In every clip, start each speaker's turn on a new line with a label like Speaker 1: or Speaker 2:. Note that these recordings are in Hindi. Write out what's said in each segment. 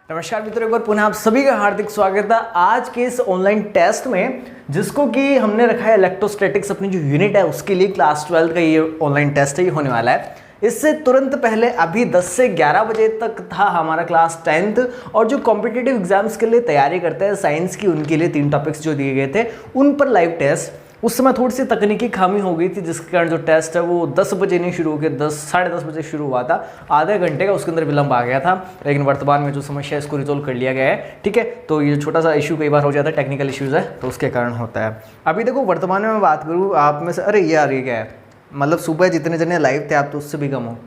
Speaker 1: नमस्कार मित्रों, एक बार पुनः आप सभी का हार्दिक स्वागत है आज के इस ऑनलाइन टेस्ट में, जिसको कि हमने रखा है इलेक्ट्रोस्टैटिक्स अपनी जो यूनिट है उसके लिए। क्लास 12 का ये ऑनलाइन टेस्ट है, ये होने वाला है। इससे तुरंत पहले अभी 10 से 11 बजे तक था हमारा क्लास 10th, और जो कॉम्पिटिटिव एग्जाम्स के लिए तैयारी करते हैं साइंस की, उनके लिए 3 टॉपिक्स जो दिए गए थे उन पर लाइव टेस्ट। उस समय थोड़ी सी तकनीकी खामी हो गई थी, जिसके कारण जो टेस्ट है वो 10 बजे नहीं शुरू होकर 10-10:30 बजे शुरू हुआ था। आधे घंटे का उसके अंदर विलंब आ गया था, लेकिन वर्तमान में जो समस्या है इसको रिजोल्व कर लिया गया है। ठीक है, तो ये छोटा सा इशू कई बार हो जाता है, टेक्निकल इश्यूज़ है तो उसके कारण होता है। अभी देखो वर्तमान में मैं बात करूँ आप में से, अरे यार ये क्या है, मतलब सुबह जितने जने लाइव थे आप तो उससे भी कम हो।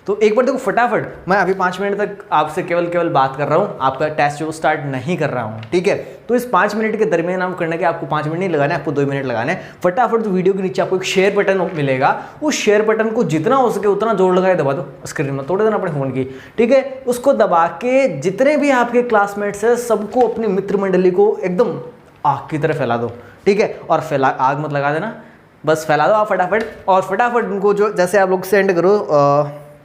Speaker 1: तो एक बार देखो फटाफट, मैं अभी 5 मिनट तक आपसे केवल बात कर रहा हूँ, आपका टेस्ट जो स्टार्ट नहीं कर रहा हूँ। ठीक है, तो इस 5 मिनट के दरमियान आप करना कि आपको 5 मिनट नहीं लगाना है, आपको 2 मिनट लगाना है। फटाफट जो वीडियो के नीचे आपको एक शेयर बटन मिलेगा, उस शेयर बटन को जितना हो सके उतना जोर लगा के दबा दो, स्क्रीन में तोड़ देना अपने फोन की। ठीक है, उसको दबा के जितने भी आपके क्लासमेट्स हैं सबको, अपनी मित्र मंडली को एकदम आग की तरह फैला दो। ठीक है, और फैला, आग मत लगा देना, बस फैला दो आप फटाफट। और फटाफट उनको जो जैसे आप लोग सेंड करो,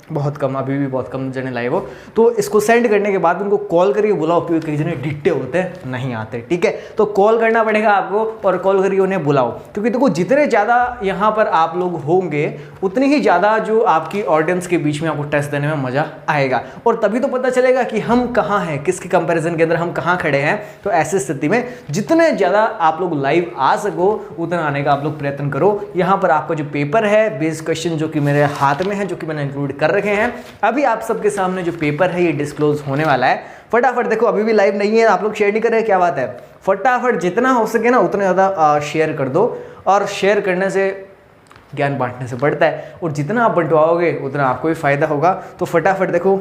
Speaker 1: बहुत कम, अभी भी बहुत कम जने लाइव हो, तो इसको सेंड करने के बाद उनको कॉल करके बुलाओ, क्योंकि कई जने डिट्टे होते हैं नहीं आते। ठीक है, तो कॉल करना पड़ेगा आपको और कॉल करके उन्हें बुलाओ, क्योंकि देखो जितने ज़्यादा यहाँ पर आप लोग होंगे उतनी ही ज़्यादा जो आपकी ऑडियंस के बीच में आपको टेस्ट देने में मज़ा आएगा, और तभी तो पता चलेगा कि हम कहाँ हैं, किसके कंपेरिजन के अंदर हम कहाँ खड़े हैं। तो ऐसी स्थिति में जितने ज़्यादा आप लोग लाइव आ सको उतना आने का आप लोग प्रयत्न करो। यहाँ पर आपका जो पेपर है बेस क्वेश्चन जो कि मेरे हाथ में है, जो कि मैंने इंक्लूड कर रखे हैं, अभी आप सबके सामने जो पेपर है ये डिस्क्लोज होने वाला है। फटाफट देखो, अभी भी लाइव नहीं है, आप लोग शेयर नहीं कर रहे, क्या बात है। फटाफट जितना हो सके ना उतना ज़्यादा शेयर कर दो, और शेयर करने से ज्ञान बांटने से बढ़ता है, और जितना आप बंटवाओगे उतना आपको भी फायदा होगा। तो फटाफट देखो,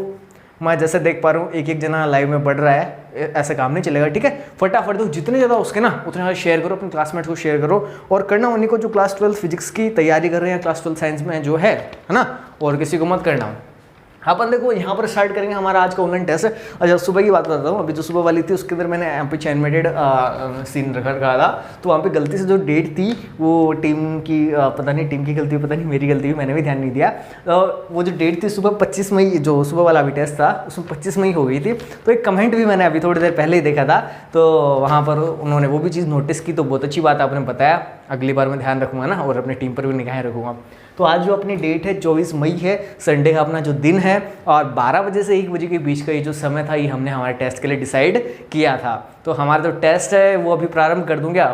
Speaker 1: मैं जैसे देख पा रहा हूँ एक एक जना लाइव में बढ़ रहा है, ऐसा काम नहीं चलेगा। ठीक है, फटाफट दो, जितने ज़्यादा हो सके ना उतना ज़्यादा शेयर करो, अपने क्लासमेट्स को शेयर करो, और करना उन्हीं को जो क्लास 12 फिजिक्स की तैयारी कर रहे हैं, क्लास 12 साइंस में जो है ना, और किसी को मत करना। अपन देखो यहाँ पर स्टार्ट करेंगे हमारा आज का ऑनलाइन टेस्ट है। अच्छा, सुबह की बात बताता हूँ, अभी जो सुबह वाली थी उसके अंदर मैंने यहाँ पे एनिमेटेड सीन रखा था, तो वहाँ पे गलती से जो डेट थी वो टीम की, पता नहीं टीम की गलती हुई, पता नहीं मेरी गलती हुई, मैंने भी ध्यान नहीं दिया। वो जो डेट थी सुबह 25 मई, जो सुबह वाला अभी टेस्ट था उसमें 25 मई हो गई थी। तो एक कमेंट भी मैंने अभी थोड़ी देर पहले ही देखा था, तो वहाँ पर उन्होंने वो भी चीज़ नोटिस की, तो बहुत अच्छी बात आपने बताया। अगली बार मैं ध्यान रखूँगा ना, और अपनी टीम पर भी निगाहें रखूँगा। तो आज जो अपनी डेट है 24 मई है, संडे का अपना जो दिन है, और 12 बजे से 1 बजे के बीच का ये जो समय था ये हमने हमारे टेस्ट के लिए डिसाइड किया था। तो हमारा जो टेस्ट है वो अभी प्रारंभ कर दूँ क्या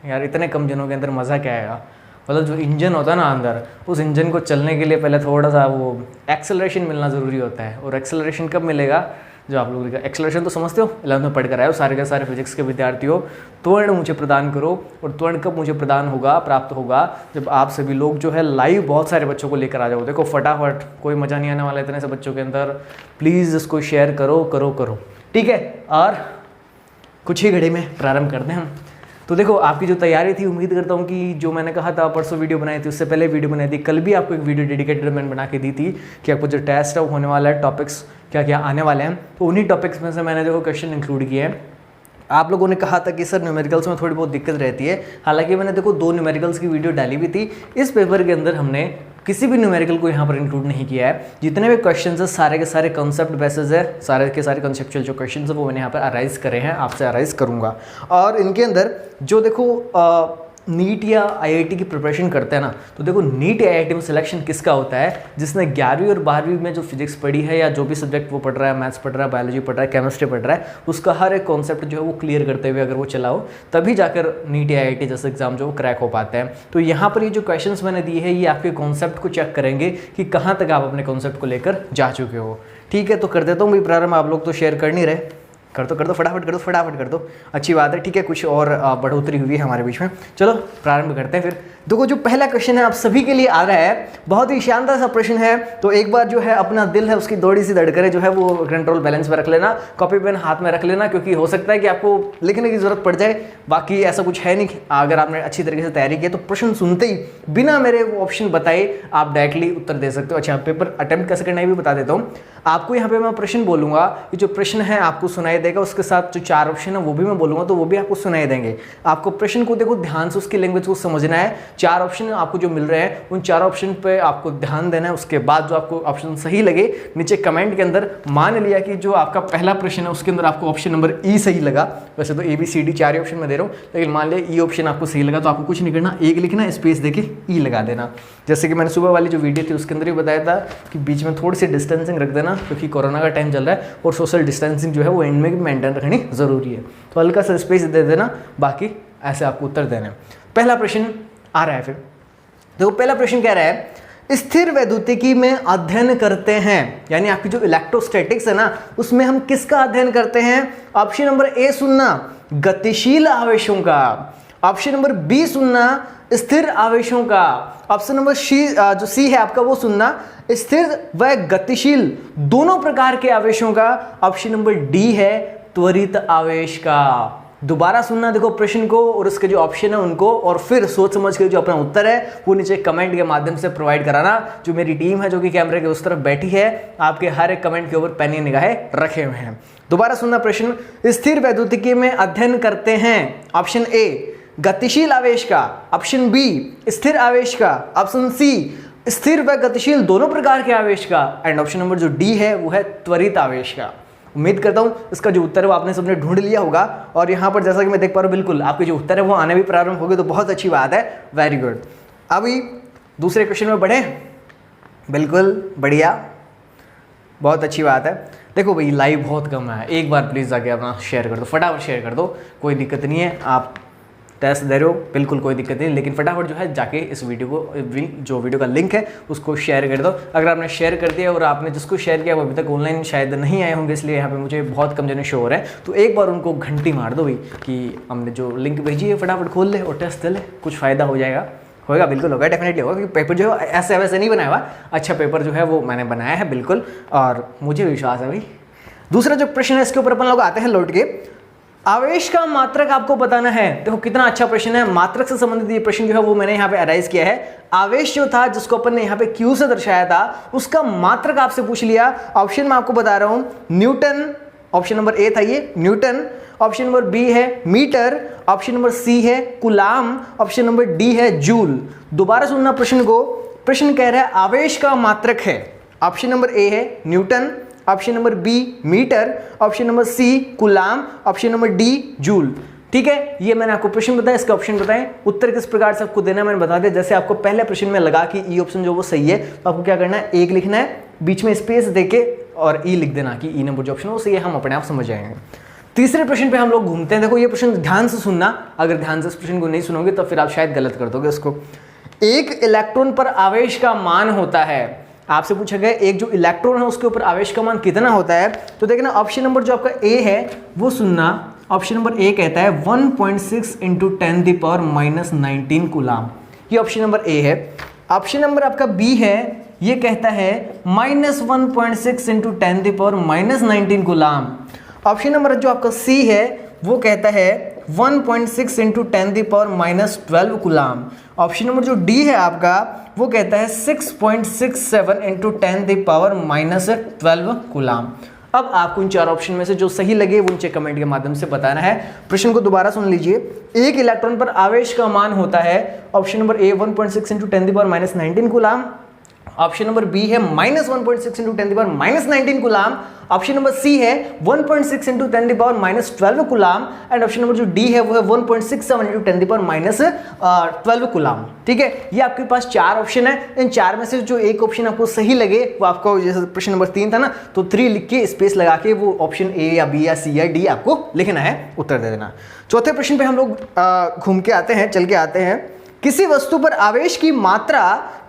Speaker 1: यार, इतने कम जनों के अंदर मज़ा क्या आएगा। मतलब जो इंजन होता है ना अंदर, उस इंजन को चलने के लिए पहले थोड़ा सा वो एक्सेलरेशन मिलना ज़रूरी होता है। और एक्सेलरेशन कब मिलेगा, जो आप लोगों का एक्सेलरेशन तो समझते हो, 11th में पढ़ कर आए हो सारे के सारे फिजिक्स के विद्यार्थी हो। त्वरण मुझे प्रदान करो, और त्वरण कब मुझे प्रदान होगा, प्राप्त होगा, जब आप सभी लोग जो है लाइव बहुत सारे बच्चों को लेकर आ जाओ। देखो फटाफट, कोई मज़ा नहीं आने वाला इतने से बच्चों के अंदर, प्लीज़ इसको शेयर करो करो करो। ठीक है, और कुछ ही घड़ी में प्रारंभ करते हैं हम। तो देखो आपकी जो तैयारी थी, उम्मीद करता हूँ कि जो मैंने कहा था परसों वीडियो बनाई थी, उससे पहले वीडियो बनाई थी, कल भी आपको एक वीडियो डेडिकेटेड मैंने बना के दी थी कि आपको जो टेस्ट है वो होने वाला है, टॉपिक्स क्या क्या आने वाले हैं। तो उन्हीं टॉपिक्स में से मैंने देखो क्वेश्चन इंक्लूड किए हैं। आप लोगों ने कहा था कि सर न्यूमेरिकल्स में थोड़ी बहुत दिक्कत रहती है, हालांकि मैंने देखो 2 न्यूमेरिकल्स की वीडियो डाली भी थी। इस पेपर के अंदर हमने किसी भी न्यूमेरिकल को यहाँ पर इंक्लूड नहीं किया है। जितने भी क्वेश्चंस है सारे के सारे कंसेप्ट बेसिस है, सारे के सारे कंसेप्चुअल जो क्वेश्चंस है वो मैंने यहाँ पर अराइज करे हैं, आपसे अराइज करूँगा। और इनके अंदर जो देखो नीट या आईआईटी की प्रिपरेशन करते हैं ना, तो देखो नीट या आईआईटी में सिलेक्शन किसका होता है, जिसने 11वीं और 12वीं में जो फिजिक्स पढ़ी है, या जो भी सब्जेक्ट वो पढ़ रहा है, मैथ्स पढ़ रहा है, बायोलॉजी पढ़ रहा है, केमिस्ट्री पढ़ रहा है, उसका हर एक कॉन्सेप्ट जो है वो क्लियर करते हुए अगर वो चलाओ, तभी जाकर नीट या आईआईटी जैसे एग्जाम जो क्रैक हो पाते हैं। तो यहाँ पर ये जो क्वेश्चन मैंने दिए हैं ये आपके कॉन्सेप्ट को चेक करेंगे कि कहाँ तक आप अपने कॉन्सेप्ट को लेकर जा चुके हो। ठीक है, तो कर देता हूँ भाई प्रारंभ, आप लोग तो शेयर कर नहीं रहे, कर दो फटाफट कर दो, अच्छी बात है। ठीक है, कुछ और बढ़ोतरी हुई है हमारे बीच में, चलो प्रारंभ करते हैं फिर। देखो जो पहला क्वेश्चन है आप सभी के लिए आ रहा है, बहुत ही शानदार सा प्रश्न है। तो एक बार जो है अपना दिल है उसकी थोड़ी सी धड़कने जो है वो कंट्रोल बैलेंस में रख लेना, कॉपी पेन हाथ में रख लेना, क्योंकि हो सकता है कि आपको लिखने की जरूरत पड़ जाए। बाकी ऐसा कुछ है नहीं, अगर आपने अच्छी तरीके से तैयारी की तो प्रश्न सुनते ही बिना मेरे ऑप्शन बताए आप डायरेक्टली उत्तर दे सकते हो। अच्छा, पेपर अटेम्प्ट कैसे करना है भी बता देता हूँ। आपको यहाँ पे मैं प्रश्न बोलूंगा कि जो प्रश्न है आपको सुनाई देगा, उसके साथ जो 4 ऑप्शन है वो भी मैं बोलूंगा तो वो भी आपको सुनाई देंगे। आपको प्रश्न को देखो ध्यान से उसकी लैंग्वेज को समझना है। 4 ऑप्शन आपको जो मिल रहे हैं उन 4 ऑप्शन पे आपको ध्यान देना है। उसके बाद जो आपको ऑप्शन सही लगे नीचे कमेंट के अंदर, मान लिया कि जो आपका पहला प्रश्न है उसके अंदर आपको ऑप्शन नंबर ई सही लगा, वैसे तो ABCD 4 ऑप्शन में दे रहा हूँ, लेकिन मान लिया ई ऑप्शन आपको सही लगा तो आपको कुछ नहीं करना, एक लिखना, स्पेस देके ई लगा देना। जैसे कि मैंने सुबह वाली जो वीडियो थी उसके अंदर ही बताया था कि बीच में थोड़ी सी डिस्टेंसिंग रख देना, क्योंकि कोरोना का टाइम चल रहा है और सोशल डिस्टेंसिंग जो है वो एंड में भी मेंटेन रखनी ज़रूरी है। तो हल्का सा स्पेस दे देना, बाकी ऐसे आपको उत्तर देना है। पहला प्रश्न आ रहा है, फिर देखो पहला प्रश्न कह रहा है स्थिर वैद्युतिकी में अध्ययन करते हैं, यानी आपकी जो इलेक्ट्रोस्टैटिक्स है ना उसमें हम किसका अध्ययन करते हैं? ऑप्शन नंबर ए सुनना, गतिशील आवेशों का। ऑप्शन नंबर बी सुनना, स्थिर आवेशों का। ऑप्शन नंबर जो सी है आपका वो सुनना, स्थिर व गतिशील दोनों प्रकार के आवेशों का। ऑप्शन नंबर डी है त्वरित आवेश का। दोबारा सुनना देखो प्रश्न को और उसके जो ऑप्शन है उनको, और फिर सोच समझ के जो अपना उत्तर है वो नीचे कमेंट के माध्यम से प्रोवाइड कराना। जो मेरी टीम है जो कि कैमरे के उस तरफ बैठी है, आपके हर एक कमेंट के ऊपर पैनी निगाहें रखे हुए हैं। दोबारा सुनना प्रश्न, स्थिर वैद्युतिकी में अध्ययन करते हैं। ऑप्शन ए गतिशील आवेश का, ऑप्शन बी स्थिर आवेश का, ऑप्शन सी स्थिर व गतिशील दोनों प्रकार के आवेश का, एंड ऑप्शन नंबर जो डी है वो है त्वरित आवेश का। उम्मीद करता हूं इसका जो उत्तर है वो आपने सबने ढूंढ लिया होगा, और यहाँ पर जैसा कि मैं देख पा रहा हूँ बिल्कुल आपके जो उत्तर है वो आने भी प्रारंभ हो गए, तो बहुत अच्छी बात है, वेरी गुड। अभी दूसरे क्वेश्चन में बढ़े, बिल्कुल बढ़िया, बहुत अच्छी बात है। देखो भाई लाइव बहुत कम है, एक बार प्लीज़ जाके अपना शेयर कर दो, फटाफट शेयर कर दो, कोई दिक्कत नहीं है, आप टेस्ट दे रहे हो बिल्कुल कोई दिक्कत नहीं, लेकिन फटाफट जो है जाके इस वीडियो को, जो वीडियो का लिंक है उसको शेयर कर दो। अगर आपने शेयर कर दिया और आपने जिसको शेयर किया वो अभी तक ऑनलाइन शायद नहीं आए होंगे, इसलिए यहाँ पे मुझे बहुत कम जने शो हो रहे हैं, तो एक बार उनको घंटी मार दो भाई कि हमने जो लिंक भेजी है फटाफट खोल ले और टेस्ट दे ले, कुछ फ़ायदा हो जाएगा। होगा, बिल्कुल होगा, डेफिनेटली होगा, क्योंकि पेपर जो है ऐसे वैसे नहीं बनाया हुआ, अच्छा पेपर जो है वो मैंने बनाया है बिल्कुल, और मुझे विश्वास है भाई। दूसरा जो प्रश्न है इसके ऊपर अपन लोग आते हैं लौट के, आवेश का मात्रक आपको बताना है। देखो कितना अच्छा प्रश्न है, मात्रक से संबंधित ये प्रश्न जो है वो मैंने यहाँ पे अराइज किया है। आवेश जो था जिसको अपन ने यहाँ पे Q से दर्शाया था उसका मात्रक आपसे पूछ लिया। ऑप्शन मैं आपको बता रहा हूँ, न्यूटन, ऑप्शन नंबर ए था ये न्यूटन, ऑप्शन नंबर बी है मीटर, ऑप्शन नंबर सी है कुलाम, ऑप्शन नंबर डी है जूल। दोबारा सुनना प्रश्न को, प्रश्न कह रहा है आवेश का मात्रक है, ऑप्शन नंबर ए है Newton, option number B metre, option number C coulomb, option number D joule. ठीक है, ये मैंने आपको प्रश्न बताया, इसका ऑप्शन बताएं, उत्तर किस प्रकार से आपको देना मैंने बता दिया। जैसे आपको पहले प्रश्न में लगा कि ई ऑप्शन जो वो सही है, तो आपको क्या करना है, एक लिखना है, बीच में स्पेस देके और ई लिख देना कि ई नंबर जो ऑप्शन है वो सही है, हम अपने आप समझ जाएंगे। तीसरे प्रश्न पे हम लोग घूमते हैं। देखो ये प्रश्न ध्यान से सुनना, अगर ध्यान से इस प्रश्न को नहीं सुनोगे तो फिर आप शायद गलत कर दोगे उसको। एक इलेक्ट्रॉन पर आवेश का मान होता है, आपसे पूछा गया एक जो इलेक्ट्रॉन है उसके ऊपर आवेश का मान कितना होता है, तो देखना ऑप्शन नंबर जो आपका ए है वो सुनना। ऑप्शन नंबर ए कहता है 1.6 × 10⁻⁻19 कूलाम, ये ऑप्शन नंबर ए है। ऑप्शन नंबर आपका बी है, ये कहता है -1.6 × 10⁻⁻19 कूलाम। ऑप्शन नंबर जो आपका सी है वो कहता है 1.6 × 10⁻12 कूलाम। ऑप्शन नंबर जो डी है आपका वो कहता है 6.67 × 10⁻12 कूलाम। अब आपको इन चार ऑप्शन में से जो सही लगे वो नीचे कमेंट के माध्यम से बताना है। प्रश्न को दोबारा सुन लीजिए, एक इलेक्ट्रॉन पर आवेश का मान होता है, option number A 1.6 × 10⁻19 coulomb, option number B है -1.6 × 10⁻19 कूलाम, ऑप्शन नंबर सी है 1.6 × 10⁻12 कूलाम, एंड ऑप्शन नंबर जो डी है वो है 1.67 × 10⁻12 कूलाम। ठीक है, ये आपके पास चार ऑप्शन है, इन चार में से जो एक ऑप्शन आपको सही लगे वो आपको, जैसे प्रश्न नंबर 3 था ना, तो 3 लिख के स्पेस लगा के वो ऑप्शन ए या बी या सी या डी आपको लिखना है, उत्तर दे देना। चौथे प्रश्न पे हम लोग घूम के आते हैं, चल के आते हैं। किसी वस्तु पर आवेश की मात्रा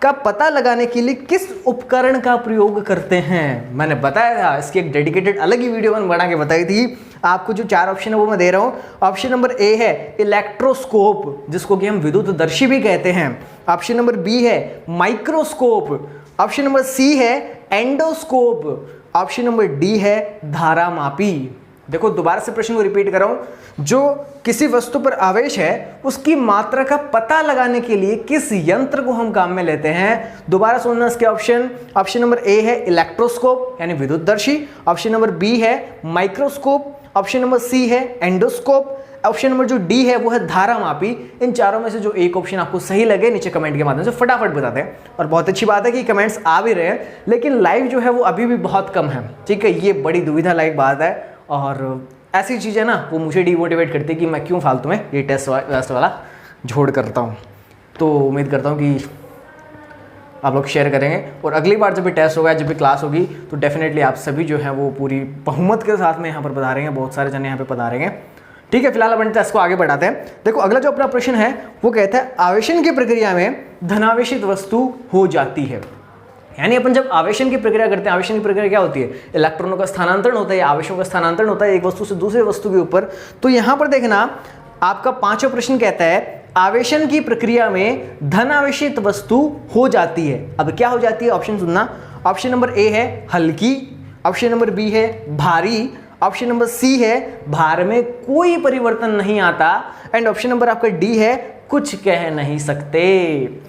Speaker 1: का पता लगाने के लिए किस उपकरण का प्रयोग करते हैं? मैंने बताया था, इसकी एक डेडिकेटेड अलग ही वीडियो मैंने बना के बताई थी। आपको जो चार ऑप्शन है वो मैं दे रहा हूं। ऑप्शन नंबर ए है इलेक्ट्रोस्कोप, जिसको कि हम विद्युतदर्शी भी कहते हैं। ऑप्शन नंबर बी है माइक्रोस्कोप, ऑप्शन नंबर सी है एंडोस्कोप, ऑप्शन नंबर डी है धारामापी। देखो दोबारा से प्रश्न को रिपीट कर रहा हूं, जो किसी वस्तु पर आवेश है उसकी मात्रा का पता लगाने के लिए किस यंत्र को हम काम में लेते हैं। दोबारा सुनना इसके ऑप्शन। ऑप्शन नंबर ए है इलेक्ट्रोस्कोप यानी विद्युतदर्शी, ऑप्शन नंबर बी है माइक्रोस्कोप, ऑप्शन नंबर सी है एंडोस्कोप, ऑप्शन नंबर जो डी है वो है धारामापी। इन चारों में से जो एक ऑप्शन आपको सही लगे नीचे कमेंट के माध्यम से फटाफट बता दें। और बहुत अच्छी बात है कि कमेंट्स आ भी रहे हैं, लेकिन लाइव जो है वो अभी भी बहुत कम है, ठीक है। ये बड़ी दुविधा लायक बात है और ऐसी चीज़ें ना वो मुझे डिमोटिवेट करती है कि मैं क्यों फालतू में ये टेस्ट वाला झोड़ करता हूँ। तो उम्मीद करता हूँ कि आप लोग शेयर करेंगे और अगली बार जब भी टेस्ट होगा, जब भी क्लास होगी, तो डेफिनेटली आप सभी जो है वो पूरी बहुमत के साथ में यहाँ पर पधारेंगे। बहुत सारे जने यहाँ पे पधारेंगे, ठीक है। फिलहाल अपन टेस्ट को आगे बढ़ाते हैं। देखो अगला जो अपना प्रश्न है वो कहता है आवेशन की प्रक्रिया में धनावेशित वस्तु हो जाती है। यानी अपन जब आवेशन की प्रक्रिया करते हैं, आवेशन की प्रक्रिया क्या होती है, इलेक्ट्रॉनों का स्थानांतरण होता है या आवेशों का स्थानांतरण होता है एक वस्तु से दूसरे वस्तु के ऊपर। तो यहां पर देखना आपका पांचवा प्रश्न कहता है आवेशन की प्रक्रिया में धनावेशित वस्तु हो जाती है। अब क्या हो जाती है, ऑप्शन सुनना। ऑप्शन नंबर ए है हल्की, ऑप्शन नंबर बी है भारी, ऑप्शन नंबर सी है भार में कोई परिवर्तन नहीं आता, एंड ऑप्शन नंबर आपका डी है कुछ कह नहीं सकते।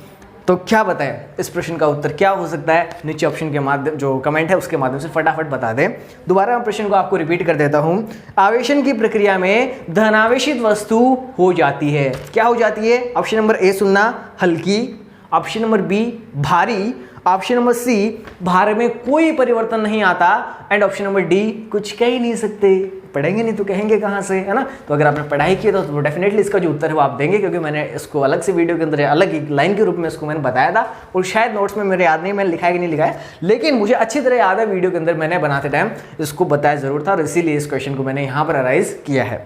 Speaker 1: तो क्या बताएं इस प्रश्न का उत्तर क्या हो सकता है, नीचे ऑप्शन के माध्यम जो कमेंट है उसके माध्यम से फटाफट बता दें। दोबारा मैं प्रश्न को आपको रिपीट कर देता हूं। आवेशन की प्रक्रिया में धनावेशित वस्तु हो जाती है, क्या हो जाती है। ऑप्शन नंबर ए सुनना हल्की, ऑप्शन नंबर बी भारी, ऑप्शन नंबर सी भार में कोई परिवर्तन नहीं आता, एंड ऑप्शन नंबर डी कुछ कह ही नहीं सकते। पढ़ेंगे नहीं तो कहेंगे कहाँ से, है ना। तो अगर आपने पढ़ाई की तो डेफिनेटली इसका जो उत्तर है वो आप देंगे, क्योंकि मैंने इसको अलग से वीडियो के अंदर अलग एक लाइन के रूप में इसको मैंने बताया था, और शायद नोट्स में मेरे याद नहीं मैंने लिखा है कि नहीं लिखा है, लेकिन मुझे अच्छी तरह याद है वीडियो के अंदर मैंने बनाते टाइम इसको बताया जरूर था, और इसीलिए इस क्वेश्चन को मैंने यहाँ पर अराइज किया है।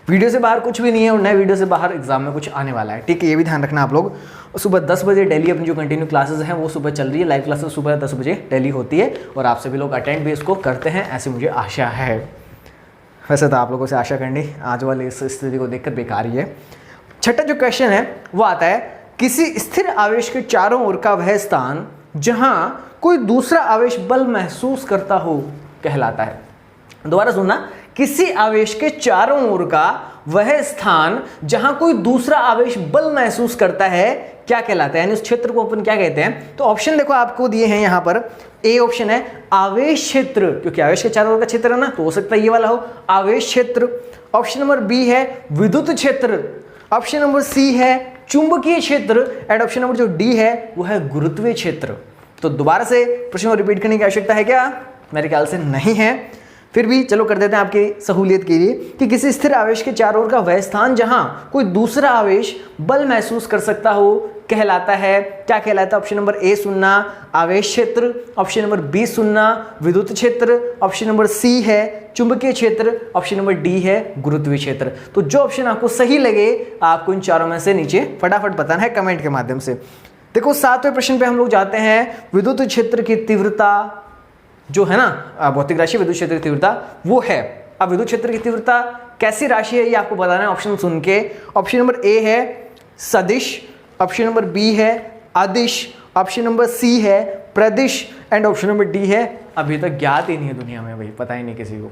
Speaker 1: वीडियो से बाहर कुछ भी नहीं है और नए वीडियो से बाहर एग्जाम में कुछ आने वाला है, ठीक है। ये भी ध्यान रखना आप लोग। सुबह 10 बजे डेली अपनी जो कंटिन्यू क्लासेस हैं वो सुबह चल रही है, लाइव क्लासेस सुबह 10 बजे डेली होती है, और आप सभी लोग अटेंड भी इसको करते हैं ऐसी मुझे आशा है। वैसे तो आप लोगों से आशा करनी आज वाली इस स्थिति को देखकर बेकार ही है। छठा जो क्वेश्चन है वो आता है किसी स्थिर आवेश के चारों ओर का वह स्थान जहां कोई दूसरा आवेश बल महसूस करता हो कहलाता है। दोबारा सुनना, किसी आवेश के चारों ओर का वह स्थान जहां कोई दूसरा आवेश बल महसूस करता है क्या कहलाता है, यानी उस क्षेत्र को अपन क्या कहते हैं। तो ऑप्शन देखो आपको दिए हैं यहां पर। ए ऑप्शन है आवेश क्षेत्र, क्योंकि आवेश के चारों ओर का क्षेत्र है ना, तो हो सकता है ये वाला हो आवेश क्षेत्र। ऑप्शन नंबर बी है विद्युत क्षेत्र, ऑप्शन नंबर सी है चुंबकीय क्षेत्र, एंड ऑप्शन नंबर जो डी है वो है गुरुत्वीय क्षेत्र। तो दोबारा से प्रश्न को रिपीट करने की आवश्यकता है क्या, मेरे ख्याल से नहीं है। फिर भी चलो कर देते हैं आपकी सहूलियत के लिए कि किसी स्थिर आवेश के चारों ओर का वह स्थान जहां कोई दूसरा आवेश बल महसूस कर सकता हो कहलाता है, क्या कहलाता है। ऑप्शन नंबर ए सुनना आवेश क्षेत्र, ऑप्शन नंबर बी सुनना विद्युत क्षेत्र, ऑप्शन नंबर सी है चुंबकीय क्षेत्र, ऑप्शन नंबर डी है गुरुत्वीय क्षेत्र। तो जो ऑप्शन आपको सही लगे आपको इन चारों में से नीचे फटाफट बताना है कमेंट के माध्यम से। देखो 7वें प्रश्न पे हम लोग जाते हैं। विद्युत क्षेत्र की तीव्रता जो है ना, भौतिक राशि विद्युत क्षेत्र की तीव्रता वो है। अब विद्युत क्षेत्र की तीव्रता कैसी राशि है ये आपको बताना है ऑप्शन सुन के। ऑप्शन नंबर ए है सदिश, ऑप्शन नंबर बी है अदिश, ऑप्शन नंबर सी है प्रदिश, एंड ऑप्शन नंबर डी है अभी तक ज्ञात ही नहीं है दुनिया में, भाई पता ही नहीं किसी को।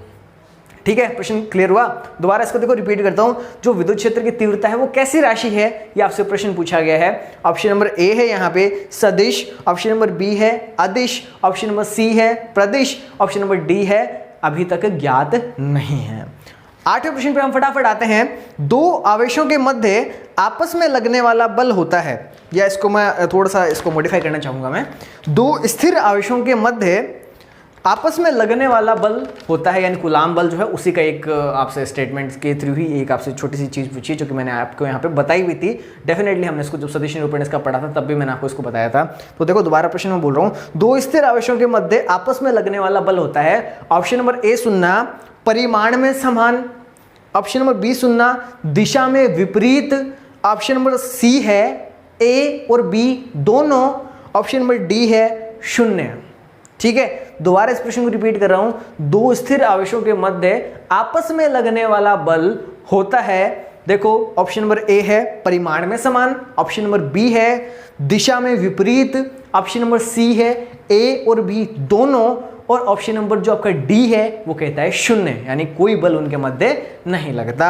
Speaker 1: ठीक है, प्रश्न क्लियर हुआ। दोबारा इसको देखो रिपीट करता हूं, जो विद्युत क्षेत्र की तीव्रता है वो कैसी राशि है ये आपसे प्रश्न पूछा गया है। ऑप्शन नंबर ए है यहाँ पे सदिश, ऑप्शन नंबर बी है अदिश, ऑप्शन नंबर सी है प्रदिश, ऑप्शन नंबर डी है अभी तक ज्ञात नहीं है। 8वें प्रश्न पे हम फटाफट आते हैं। दो आवेशों के मध्य आपस में लगने वाला बल होता है, या इसको मैं थोड़ा सा इसको मॉडिफाई करना चाहूंगा मैं। दो स्थिर आवेशों के मध्य आपस में लगने वाला बल होता है, यानी कूलाम बल जो है उसी का एक आपसे स्टेटमेंट के थ्रू ही एक आपसे छोटी सी चीज़ पूछी जो कि मैंने आपको यहाँ पे बताई हुई थी। डेफिनेटली हमने इसको जब सदिश निरूपण इसका पढ़ा था तब भी मैंने आपको इसको बताया था। तो देखो दोबारा प्रश्न में बोल रहा हूँ, दो स्थिर आवेशों के मध्य आपस में लगने वाला बल होता है। ऑप्शन नंबर ए सुनना परिमाण में समान, ऑप्शन नंबर बी सुनना दिशा में विपरीत, ऑप्शन नंबर सी है ए और बी दोनों, ऑप्शन नंबर डी है शून्य। ठीक है, दोबारा इस प्रश्न को रिपीट कर रहा हूं। दो स्थिर आवेशों के मध्य आपस में लगने वाला बल होता है। देखो ऑप्शन नंबर ए है परिमाण में समान, ऑप्शन नंबर बी है दिशा में विपरीत, ऑप्शन नंबर सी है ए और बी दोनों, और ऑप्शन नंबर जो आपका डी है वो कहता है शून्य, यानी कोई बल उनके मध्य नहीं लगता।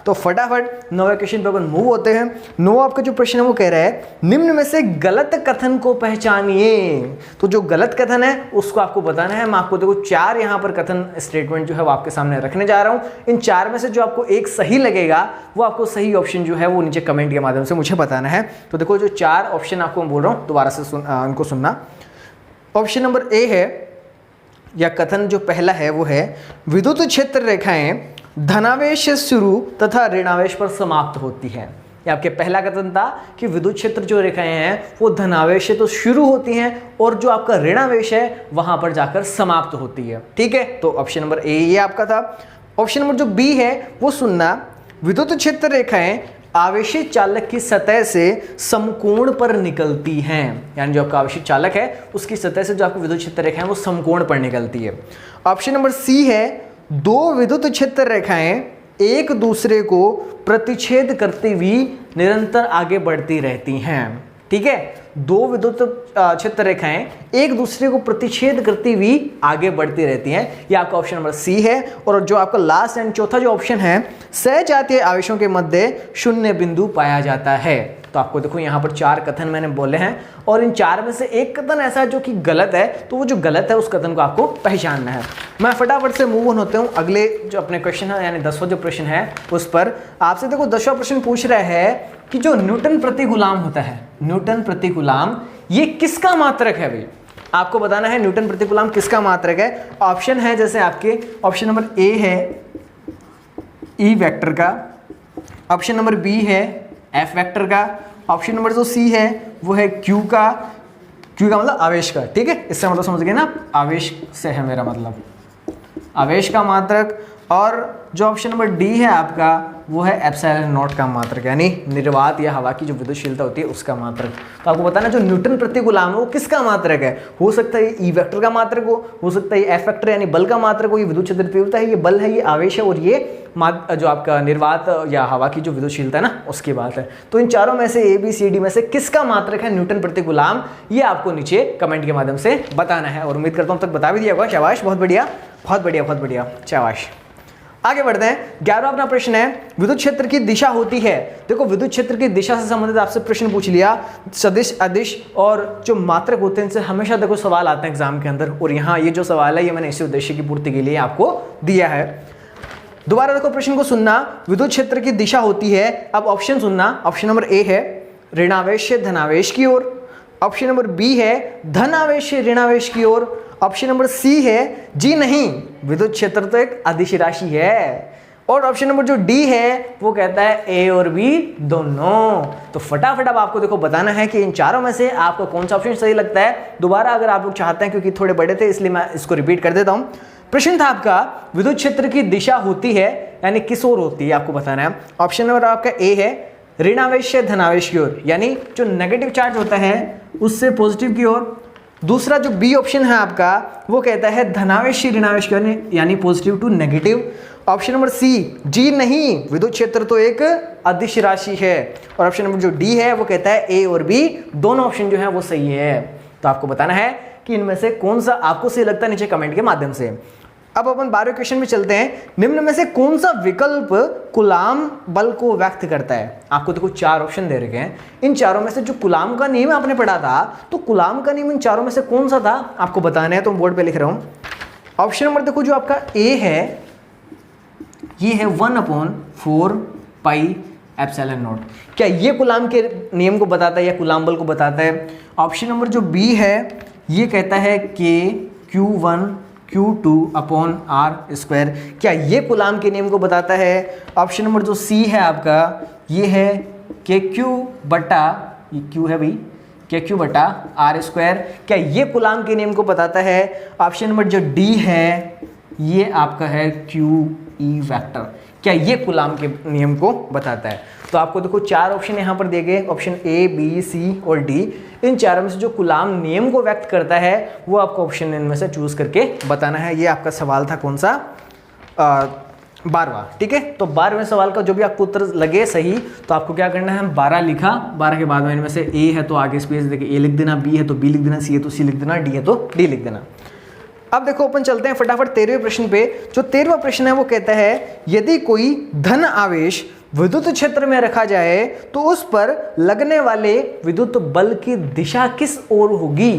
Speaker 1: तो फटाफट 9वें क्वेश्चन पे अपन मूव होते हैं। 9 आपका जो प्रश्न है वो कह रहा है निम्न में से गलत कथन को पहचानिए। तो जो गलत कथन है उसको आपको बताना है। मैं आपको देखो 4 यहाँ पर कथन स्टेटमेंट जो है वो आपके सामने रखने जा रहा हूँ। इन 4 में से जो आपको एक सही लगेगा वो आपको सही ऑप्शन जो है वो नीचे कमेंट के माध्यम से मुझे बताना है। तो देखो जो 4 ऑप्शन आपको मैं बोल रहा हूँ दोबारा से उनको सुनना। ऑप्शन नंबर ए है, या कथन जो पहला है वो है विद्युत क्षेत्र रेखाएं धनावेश से शुरू तथा ऋणावेश पर समाप्त होती है। ये आपके पहला कथन था कि विद्युत क्षेत्र जो रेखाएं हैं वो धनावेश से तो शुरू होती हैं और जो आपका ऋणावेश है वहां पर जाकर समाप्त होती है। ठीक है, तो ऑप्शन नंबर ए ये आपका था। ऑप्शन नंबर जो बी है वो सुनना, विद्युत क्षेत्र रेखाएं आवेशित चालक की सतह से समकोण पर निकलती हैं, यानी जो आपका आवेशित चालक है उसकी सतह से जो आपकी विद्युत क्षेत्र रेखाएं वो समकोण पर निकलती है। ऑप्शन नंबर सी है, दो विद्युत क्षेत्र रेखाएं एक दूसरे को प्रतिच्छेद करती हुई निरंतर आगे बढ़ती रहती हैं। ठीक है, दो विद्युत क्षेत्र रेखाएं एक दूसरे को प्रतिच्छेद करती हुई आगे बढ़ती रहती हैं। यह आपका ऑप्शन नंबर सी है। और जो आपका लास्ट एंड चौथा जो ऑप्शन है, सहजातीय आवेशों के मध्य शून्य बिंदु पाया जाता है। तो आपको देखो यहाँ पर 4 कथन मैंने बोले हैं और इन 4 में से एक कथन ऐसा है जो कि गलत है, तो वो जो गलत है उस कथन को आपको पहचानना है। मैं फटाफट से मूव ऑन होते हूँ अगले जो अपने क्वेश्चन है, यानी 10वां जो प्रश्न है उस पर। आपसे देखो 10वां प्रश्न पूछ रहा है कि जो न्यूटन प्रति कूलाम होता है, न्यूटन प्रति कूलाम ये किसका मात्रक है भाई? आपको बताना है न्यूटन प्रति कूलाम किसका मात्रक है। ऑप्शन है जैसे आपके ऑप्शन नंबर ए है ई वेक्टर का, ऑप्शन नंबर बी है एफ वेक्टर का, ऑप्शन नंबर जो सी है वो है क्यू का मतलब आवेश का। ठीक है, इससे मतलब समझ गए ना, आवेश से है मेरा मतलब, आवेश का मात्रक। और जो ऑप्शन नंबर डी है आपका वो है एप्सिलॉन नॉट का मात्रक, यानी निर्वात या हवा की जो विद्युतशीलता होती है उसका मात्रक। तो आपको बताना जो न्यूटन प्रति कूलाम है वो किसका मात्रक है। हो सकता है ई वेक्टर का मात्रक हो सकता है एफ वेक्टर यानी बल का मात्रक हो, ये विद्युत क्षेत्र तीव्रता है, ये बल है, ये आवेश है, और ये जो आपका निर्वात या हवा की जो विद्युतशीलता है ना उसकी बात है। तो इन चारों में से ए बी सी डी में से किसका मात्रक है न्यूटन प्रति कूलाम, ये आपको नीचे कमेंट के माध्यम से बताना है। और उम्मीद करता हूँ तक बता भी दिया होगा। शाबाश, बहुत बढ़िया बहुत बढ़िया बहुत बढ़िया, शाबाश। आगे बढ़ते हैं। 11वां अपना प्रश्न है विद्युत क्षेत्र की दिशा होती है। देखो विद्युत क्षेत्र की दिशा से संबंधित आपसे प्रश्न पूछ लिया, सदिश अदिश और जो मात्रक होते हैं इनसे हमेशा देखो सवाल आते हैं एग्जाम के अंदर, और यहाँ ये जो सवाल है ये मैंने इसी उद्देश्य की पूर्ति के लिए आपको दिया है। दोबारा देखो प्रश्न को सुनना, विद्युत क्षेत्र की दिशा होती है। अब ऑप्शन सुनना, ऑप्शन नंबर ए है ऋणावेश से धनावेश की ओर, ऑप्शन नंबर बी है धनावेश से ऋणावेश की ओर, ऑप्शन नंबर सी है जी नहीं विद्युत क्षेत्र तो एक अदिश राशि है, और ऑप्शन नंबर जो डी है वो कहता है ए और बी दोनों। तो फटाफट अब आपको देखो बताना है कि इन चारों में से आपको कौन सा ऑप्शन सही लगता है। दोबारा अगर आप लोग चाहते हैं, क्योंकि थोड़े बड़े थे इसलिए मैं इसको रिपीट कर देता हूं। प्रश्न था आपका विद्युत क्षेत्र की दिशा होती है यानी किस ओर होती है आपको बताना है। ऑप्शन नंबर आपका ए है ऋणावेश से धनावेश की ओर, यानी जो नेगेटिव चार्ज होता है उससे पॉजिटिव की ओर। दूसरा जो बी ऑप्शन है आपका वो कहता है धनावेश से ऋणावेश की ओर, यानी positive to negative. Option number C जी नहीं विद्युत क्षेत्र तो एक अदिश राशि है, और ऑप्शन नंबर जो डी है वो कहता है ए और बी दोनों ऑप्शन जो है वो सही है। तो आपको बताना है कि इनमें से कौन सा आपको सही लगता है नीचे कमेंट के माध्यम से। अब अपन 12वें क्वेश्चन में चलते हैं। निम्न में से कौन सा विकल्प कूलाम बल को व्यक्त करता है। आपको देखो 4 ऑप्शन दे रखे हैं, इन चारों में से जो कूलाम का नियम आपने पढ़ा था, तो कूलाम का नियम इन चारों में से कौन सा था आपको बताना है। तो बोर्ड पे लिख रहा हूं। ऑप्शन नंबर देखो जो आपका ए है ये है 1/4 पाई एप्सिलॉन नॉट। क्या ये कूलाम के नियम को बताता है या कूलाम बल को बताता है। ऑप्शन नंबर जो बी है ये कहता है कि Q1 Q2/r²। क्या ये कूलाम के नियम को बताता है। ऑप्शन नंबर जो सी है आपका ये है कि Q है भाई KQ/r²। क्या ये कूलाम के नियम को बताता है। ऑप्शन नंबर जो डी है ये आपका है QE वेक्टर। क्या ये कूलाम के नियम को बताता है। तो आपको देखो 4 ऑप्शन यहाँ पर दिए गए, ऑप्शन ए बी सी और डी। इन चारों में से जो कूलाम नियम को व्यक्त करता है वो आपको ऑप्शन इनमें से चूज करके बताना है। ये आपका सवाल था कौन सा 12वां। ठीक है, तो 12वें सवाल का जो भी आपको उत्तर लगे सही तो आपको क्या करना है, 12 लिखा, 12 के बाद में इनमें से ए है तो आगे स्पेस देके ए लिख देना, बी है तो बी लिख देना, सी है तो सी लिख देना, डी है तो डी लिख देना। अब देखो अपन चलते हैं फटाफट 13वें प्रश्न पे। जो 13वां प्रश्न है वो कहता है यदि कोई धन आवेश विद्युत क्षेत्र में रखा जाए तो उस पर लगने वाले विद्युत बल की दिशा किस ओर होगी।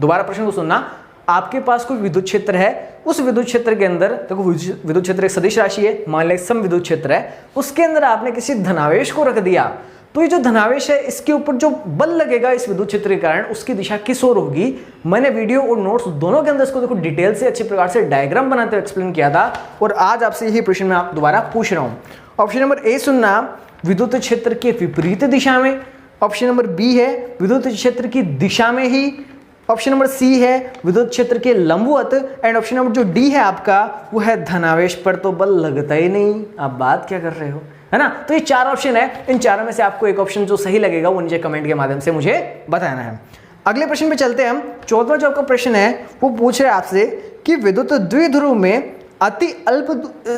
Speaker 1: दोबारा प्रश्न को सुनना। आपके पास कोई विद्युत क्षेत्र है, उस विद्युत क्षेत्र के अंदर देखो विद्युत क्षेत्र एक सदिश राशि है, मान लें सम विद्युत क्षेत्र है, उसके अंदर आपने किसी धनावेश को रख दिया तो ये जो धनावेश है इसके ऊपर जो बल लगेगा इस विद्युत क्षेत्र के कारण उसकी दिशा किस ओर होगी। मैंने वीडियो और नोट्स दोनों के अंदर इसको देखो डिटेल से अच्छे प्रकार से डायग्राम बनाते हुए एक्सप्लेन किया था और आज आपसे यही प्रश्न मैं आप दोबारा पूछ रहा हूं। ऑप्शन नंबर ए सुनना, विद्युत क्षेत्र के विपरीत दिशा में। ऑप्शन नंबर बी है विद्युत क्षेत्र की दिशा में ही। ऑप्शन नंबर सी है विद्युत क्षेत्र के लंबवत। एंड ऑप्शन नंबर जो डी है आपका वो है धनावेश पर तो बल लगता ही नहीं। आप बात क्या कर रहे हो, है ना। तो ये 4 ऑप्शन है, इन चारों में से आपको एक ऑप्शन जो सही लगेगा वो नीचे कमेंट के माध्यम से मुझे बताना है। अगले प्रश्न पे चलते हैं हम। 14वां जो आपका प्रश्न है वो पूछ रहे हैं आपसे कि विद्युत द्विध्रुव में अति अल्प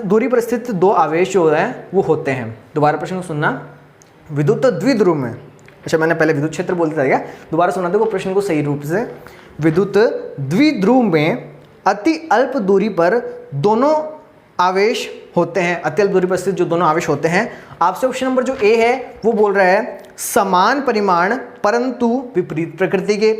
Speaker 1: दूरी पर स्थित 2 आवेश जो है वो होते हैं। दोबारा प्रश्न को सुनना। विद्युत द्विध्रुव में, अच्छा मैंने पहले विद्युत क्षेत्र बोलता था क्या, दोबारा सुना देखो प्रश्न को सही रूप से। विद्युत द्विध्रुव में अति अल्प दूरी पर दोनों आवेश होते हैं, अति अल्प दूरी पर स्थित जो दोनों आवेश होते हैं। आपसे ऑप्शन नंबर जो ए है वो बोल रहा है समान परिमाण परंतु विपरीत प्रकृति के।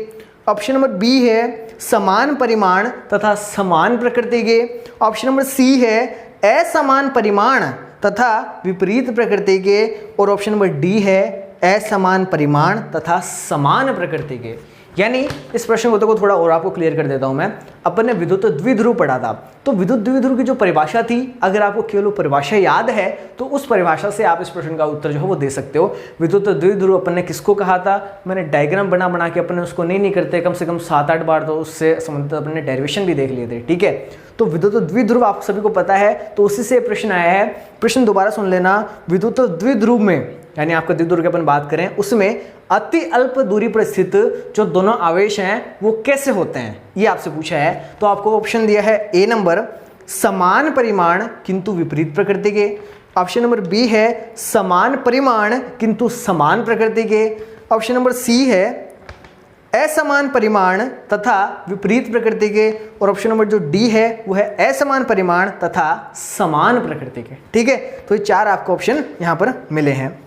Speaker 1: ऑप्शन नंबर बी है समान परिमाण तथा समान प्रकृति के। ऑप्शन नंबर सी है असमान परिमाण तथा विपरीत प्रकृति के। और ऑप्शन नंबर डी है असमान परिमाण तथा समान प्रकृति के। यानी इस प्रश्न को देखो थोड़ा और आपको क्लियर कर देता हूं मैं। अपन ने विद्युत द्विध्रुव पढ़ा था, तो विद्युत द्विध्रुव की जो परिभाषा थी, अगर आपको केवल परिभाषा याद है तो उस परिभाषा से आप इस प्रश्न का उत्तर जो है वो दे सकते हो। विद्युत द्विध्रुव अपन ने किसको कहा था, मैंने डायग्राम बना के अपन ने उसको नहीं करते, कम से कम 7-8 बार तो उससे संबंधित अपन ने डेरिवेशन भी देख लिए थे, ठीक है। तो विद्युत द्विध्रुव आप सभी को पता है, तो उसी से प्रश्न आया है। प्रश्न दोबारा सुन लेना। विद्युत द्विध्रुव में यानी आपका द्विध्रुव की अपन बात करें उसमें अति अल्प दूरी पर स्थित जो दोनों आवेश हैं वो कैसे होते हैं, ये आपसे पूछा है। तो आपको ऑप्शन दिया है ए नंबर समान परिमाण किंतु विपरीत प्रकृति के। ऑप्शन नंबर बी है समान परिमाण किंतु समान प्रकृति के। ऑप्शन नंबर सी है असमान परिमाण तथा विपरीत प्रकृति के। और ऑप्शन नंबर जो डी है वो है असमान परिमाण तथा समान प्रकृति के, ठीक है। तो ये 4 आपको ऑप्शन यहाँ पर मिले हैं।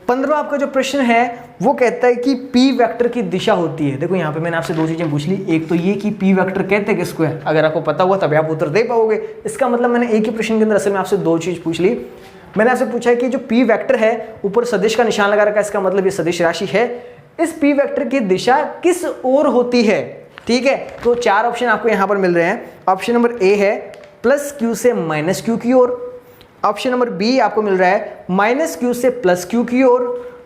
Speaker 1: 15वां आपका जो प्रश्न है वो कहता है कि पी वेक्टर की दिशा होती है। देखो यहाँ पे मैंने आपसे 2 चीजें पूछ ली, एक तो ये कि पी वेक्टर कहते हैं किसको है, अगर आपको पता हुआ तभी आप उत्तर दे पाओगे। इसका मतलब मैंने एक ही प्रश्न के अंदर असल में आपसे 2 चीज पूछ ली। मैंने आपसे पूछा है कि जो पी वेक्टर है ऊपर सदिश का निशान लगा रखा है, इसका मतलब ये सदिश राशि है। इस पी वेक्टर की दिशा किस ओर होती है, ठीक है। तो 4 ऑप्शन आपको यहाँ पर मिल रहे हैं। ऑप्शन नंबर ए है +q से -q की ओर। ऑप्शन नंबर बी आपको मिल रहा है -q से +q की ओर।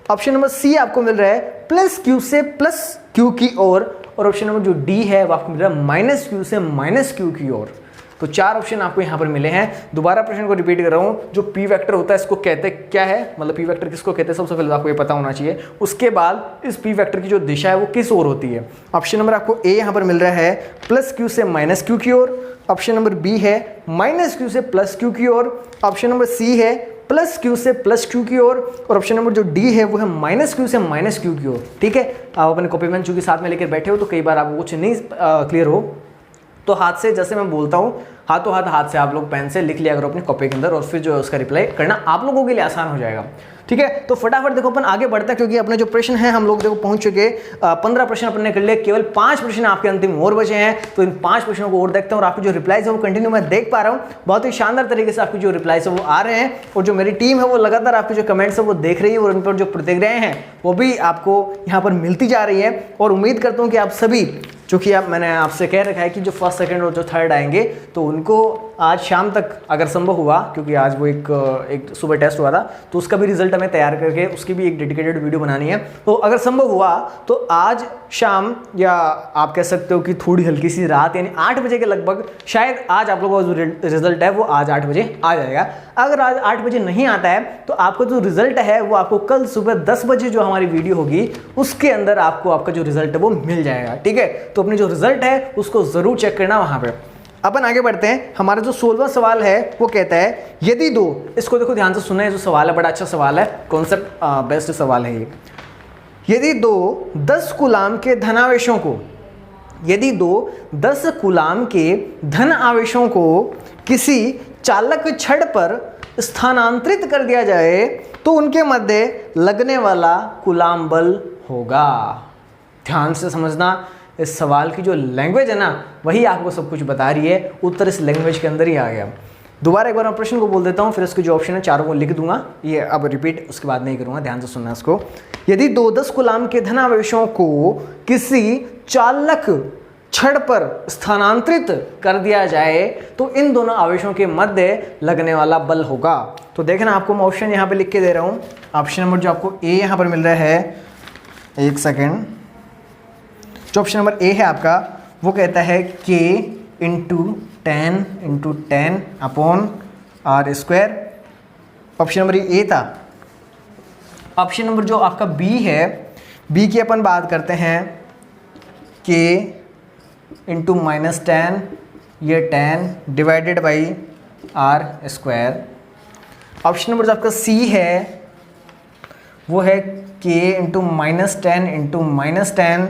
Speaker 1: ऑप्शन नंबर सी आपको मिल रहा है +q से +q की ओर। और ऑप्शन नंबर जो डी है वो आपको मिल रहा है -q से -q की ओर। तो 4 ऑप्शन आपको यहाँ पर मिले हैं। दोबारा प्रश्न को रिपीट कर रहा हूँ। जो पी वेक्टर होता है इसको कहते क्या है, मतलब पी वेक्टर किसको कहते हैं, सबसे पहले आपको ये पता होना चाहिए। उसके बाद इस पी वेक्टर की जो दिशा है वो किस ओर होती है। ऑप्शन नंबर आपको ए यहाँ पर मिल रहा है +q से -q की ओर। ऑप्शन नंबर बी है -q से +q की ओर। ऑप्शन नंबर सी है +q से +q की ओर। और ऑप्शन नंबर जो डी है वो है -q से -q की ओर, ठीक है। आप अपने कॉपी पेन चूंकि साथ में लेकर बैठे हो तो कई बार आपको कुछ नहीं क्लियर हो तो हाथ से, जैसे मैं बोलता हूँ हाथों हाथ से आप लोग पेन से लिख लिया करो अपनी कॉपी के अंदर, और फिर जो है उसका रिप्लाई करना आप लोगों के लिए आसान हो जाएगा, ठीक है। तो फटाफट देखो अपन आगे बढ़ता है, क्योंकि अपने जो प्रश्न है हम लोग देखो पहुंच चुके 15 प्रश्न अपन ने कर लिए, केवल 5 प्रश्न आपके अंतिम और बचे हैं। तो इन 5 प्रश्नों को और देखते हैं और आपकी जो रिप्लाईज है वो कंटिन्यू मैं देख पा रहा हूँ। बहुत ही शानदार तरीके से आपकी जो रिप्लाईज है वो आ रहे हैं, और जो मेरी टीम है वो लगातार आपके जो कमेंट्स है वो देख रही है, और उन पर जो प्रतिक्रियाएं हैं वो भी आपको यहाँ पर मिलती जा रही है। और उम्मीद करता हूँ कि आप सभी, चूँकि मैंने आपसे कह रखा है कि जो फर्स्ट सेकंड और जो थर्ड आएंगे तो उनको आज शाम तक अगर संभव हुआ, क्योंकि आज वो एक सुबह टेस्ट हुआ था तो उसका भी रिजल्ट हमें तैयार करके उसकी भी एक डेडिकेटेड वीडियो बनानी है। तो अगर संभव हुआ तो आज शाम, या आप कह सकते हो कि थोड़ी हल्की सी रात, यानी 8 बजे के लगभग, शायद आज आप लोगों का जो रिजल्ट है वो आज 8 बजे आ जाएगा। अगर आज 8 बजे नहीं आता है तो आपका जो रिजल्ट है वो आपको कल सुबह 10 बजे जो हमारी वीडियो होगी उसके अंदर आपको आपका जो रिजल्ट है वो मिल जाएगा, ठीक है। तो अपने जो रिजल्ट है उसको जरूर चेक करना वहां पे। अपन आगे बढ़ते हैं। हमारा जो 16वां सवाल है वो कहता है यदि 2, इसको देखो ध्यान से सुनना है, जो सवाल है बड़ा अच्छा सवाल है, कॉन्सेप्ट बेस्ट सवाल है ये। यदि 2 10 कूलाम के धनावेशों को यदि दो 10 कूलाम के धन आवेशों को किसी चालक छड़ पर स्थानांतरित कर दिया जाए तो उनके मध्य लगने वाला कूलाम बल होगा। ध्यान से समझना, इस सवाल की जो लैंग्वेज है ना वही आपको सब कुछ बता रही है, उत्तर इस लैंग्वेज के अंदर ही आ गया। दोबारा एक बार मैं प्रश्न को बोल देता हूँ, फिर इसके जो ऑप्शन है चारों को लिख दूंगा, ये अब रिपीट उसके बाद नहीं करूंगा, ध्यान से सुनना इसको। यदि दो 10 कूलाम के धनावेशों को किसी चालक छड़ पर स्थानांतरित कर दिया जाए तो इन दोनों आवेशों के मध्य लगने वाला बल होगा। तो देखना, आपको मैं ऑप्शन यहाँ पे लिख के दे रहा हूँ। ऑप्शन नंबर जो आपको ए यहाँ पर मिल रहा है, एक सेकेंड, जो ऑप्शन नंबर ए है आपका वो कहता है K into 10 upon R square. Option number A था। ऑप्शन नंबर जो आपका बी है, बी की अपन बात करते हैं K इंटू -10, ये 10 divided by R square. Option number जो आपका सी है वो है K into -10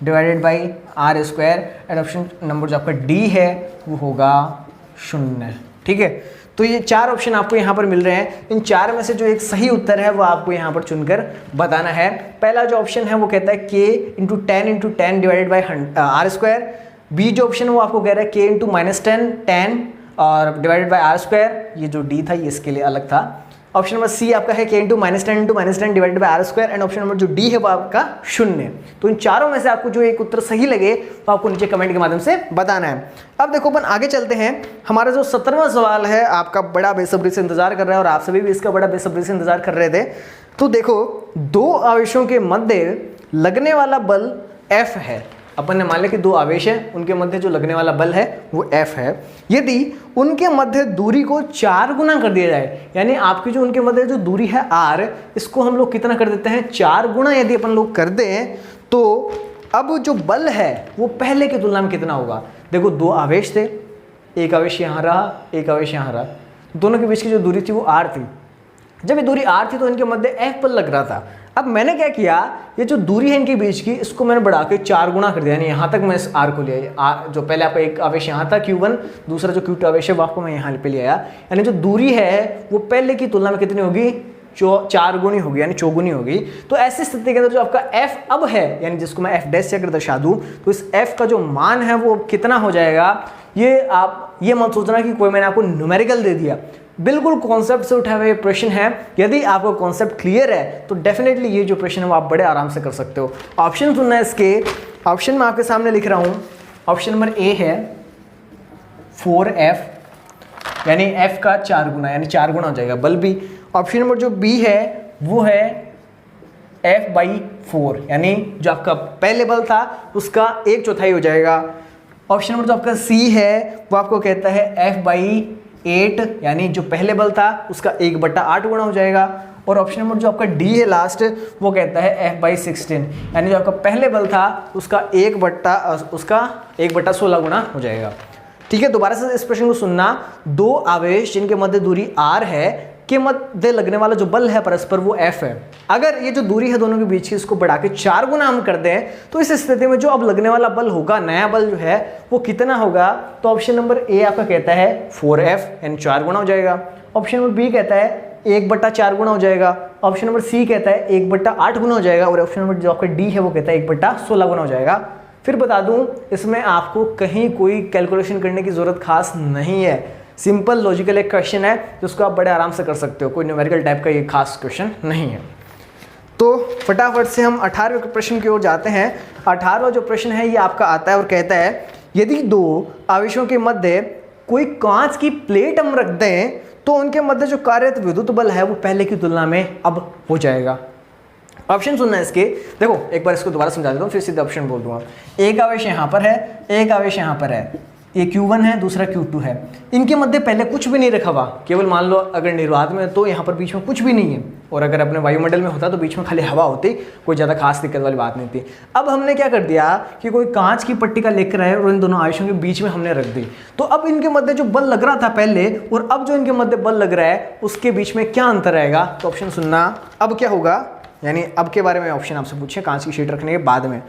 Speaker 1: divided by R square. And option number जो आपका डी है वो होगा 0। ठीक है, तो ये 4 ऑप्शन आपको यहाँ पर मिल रहे हैं। इन 4 में से जो एक सही उत्तर है वो आपको यहाँ पर चुनकर बताना है। पहला जो ऑप्शन है वो कहता है K into 10 divided by R square. B जो ऑप्शन है वो आपको कह रहा है K इंटू -10 और डिवाइडेड बाई R स्क्वायर। ये जो डी था ये इसके लिए अलग था। ऑप्शन नंबर सी आपका है K into -10 divided by R square. And option number जो डी है वो आपका 0। तो इन चारों में से आपको जो एक उत्तर सही लगे तो आपको नीचे कमेंट के माध्यम से बताना है। अब देखो अपन आगे चलते हैं। हमारा जो 17वां सवाल है आपका बड़ा बेसब्री से इंतजार कर रहा है और आप सभी भी इसका बड़ा बेसब्री से इंतजार कर रहे थे। तो देखो, दो आवेशों के मध्य लगने वाला बल F है। अपन ने मान लिया कि दो आवेश हैं, उनके मध्य जो लगने वाला बल है वो F है। यदि उनके मध्य दूरी को 4 गुना कर दिया जाए, यानी आपकी जो उनके मध्य जो दूरी है R, इसको हम लोग कितना कर देते हैं 4 गुना यदि अपन लोग कर दें तो अब जो बल है वो पहले की तुलना में कितना होगा। देखो, दो आवेश थे, एक आवेश यहाँ रहा, एक आवेश यहाँ रहा, दोनों के बीच की जो दूरी थी वो R थी। जब ये दूरी R थी तो इनके मध्य F बल लग रहा था। अब मैंने क्या किया, ये जो दूरी है इनके बीच की, इसको मैंने बढ़ा के 4 गुना कर दिया, यानी यहाँ तक मैं इस R को ले आया। जो पहले आपका एक आवेश यहाँ था Q1, दूसरा जो Q2 आवेश है वो आपको मैं यहाँ पे ले आया। यानी जो दूरी है वो पहले की तुलना में कितनी होगी, 4 गुनी होगी, यानी चौगुनी होगी। तो ऐसी स्थिति के अंदर जो आपका F अब है, यानी जिसको मैं F डैश से अगर दर्शा दूँ तो इस F का जो मान है वो कितना हो जाएगा। ये आप ये मत सोचना कि कोई मैंने आपको न्यूमेरिकल दे दिया, बिल्कुल कॉन्सेप्ट से उठा हुआ ये प्रश्न है। यदि आपको कॉन्सेप्ट क्लियर है तो डेफिनेटली ये जो प्रश्न है वो आप बड़े आराम से कर सकते हो। ऑप्शन सुनना है इसके, ऑप्शन मैं आपके सामने लिख रहा हूँ। ऑप्शन नंबर ए है 4F, यानी F का 4 गुना, यानी 4 गुना हो जाएगा बल भी। ऑप्शन नंबर जो बी है वो है F/4, यानी जो आपका पहले बल था उसका 1/4 हो जाएगा। ऑप्शन नंबर जो आपका सी है वो आपको कहता है F/8, यानी जो पहले बल था उसका 1/8 गुना हो जाएगा। और ऑप्शन नंबर जो आपका डी है लास्ट, वो कहता है F/16, यानी जो आपका पहले बल था उसका 1/16 गुना हो जाएगा। ठीक है, दोबारा से इस प्रश्न को सुनना। दो आवेश जिनके मध्य दूरी R है के मध्य लगने वाला जो बल है परस्पर वो F है। अगर ये जो दूरी है दोनों के बीच की, इसको बढ़ा के 4 गुना हम कर दें तो इस स्थिति में जो अब लगने वाला बल होगा, नया बल जो है वो कितना होगा। तो ऑप्शन नंबर ए आपका कहता है 4F, यानी 4 गुना हो जाएगा। ऑप्शन नंबर बी कहता है 1/4 गुना हो जाएगा। ऑप्शन नंबर सी कहता है 1/8 गुना हो जाएगा। और ऑप्शन नंबर जो आपका डी है वो कहता है 1/16 गुना हो जाएगा। फिर बता दूं, इसमें आपको कहीं कोई कैलकुलेशन करने की जरूरत खास नहीं है। सिंपल लॉजिकल एक क्वेश्चन है जिसको आप बड़े आराम से कर सकते हो, कोई न्यूमेरिकल टाइप का ये खास क्वेश्चन नहीं है। तो फटाफट से हम 18वें प्रश्न की ओर जाते हैं। 18वां जो प्रश्न है ये आपका आता है और कहता है, यदि दो आवेशों के मध्य कोई कांच की प्लेट हम रख दें तो उनके मध्य जो कार्यरत विद्युत बल है वो पहले की तुलना में अब हो जाएगा। ऑप्शन सुनना है इसके। देखो, एक बार इसको दोबारा समझा देता हूँ, फिर सीधे ऑप्शन बोल दूंगा। एक आवेश यहाँ पर है, एक आवेश यहाँ पर है, ये Q1 है, दूसरा Q2 है। इनके मध्य पहले कुछ भी नहीं रखा हुआ, केवल मान लो अगर निर्वात में तो यहाँ पर बीच में कुछ भी नहीं है, और अगर अपने वायुमंडल में होता तो बीच में खाली हवा होती, कोई ज़्यादा खास दिक्कत वाली बात नहीं थी। अब हमने क्या कर दिया कि कोई कांच की पट्टिका लेकर आए और इन दोनों आवेशों के बीच में हमने रख दी। तो अब इनके मध्य जो बल लग रहा था पहले और अब जो इनके मध्य बल लग रहा है उसके बीच में क्या अंतर आएगा। तो ऑप्शन सुनना, अब क्या होगा, यानी अब के बारे में ऑप्शन आपसे पूछे कांच की शीट रखने के बाद में।